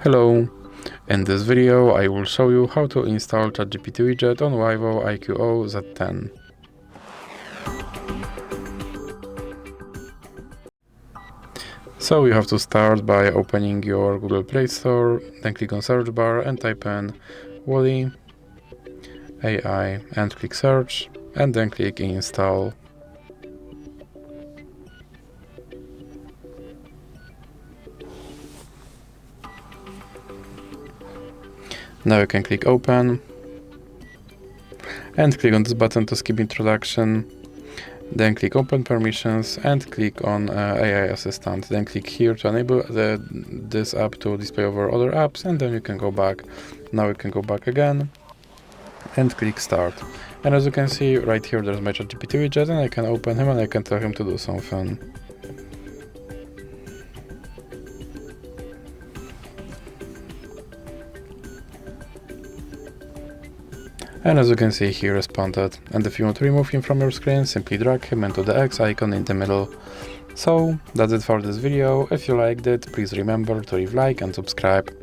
Hello! In this video I will show you how to install ChatGPT Widget on VIVO iQOO Z10. So you have to start by opening your Google Play Store, then click on search bar and type in Woddy AI and click search and then click install. Now you can click open and click on this button to skip introduction. Then click open permissions and click on AI assistant. Then click here to enable this app to display over other apps, and then you can go back. Now you can go back again and click start. And as you can see right here, there's my ChatGPT widget, and I can open him and I can tell him to do something. And as you can see, he responded. And if you want to remove him from your screen, simply drag him into the X icon in the middle. So that's it for this video. If you liked it, please remember to leave a like and subscribe.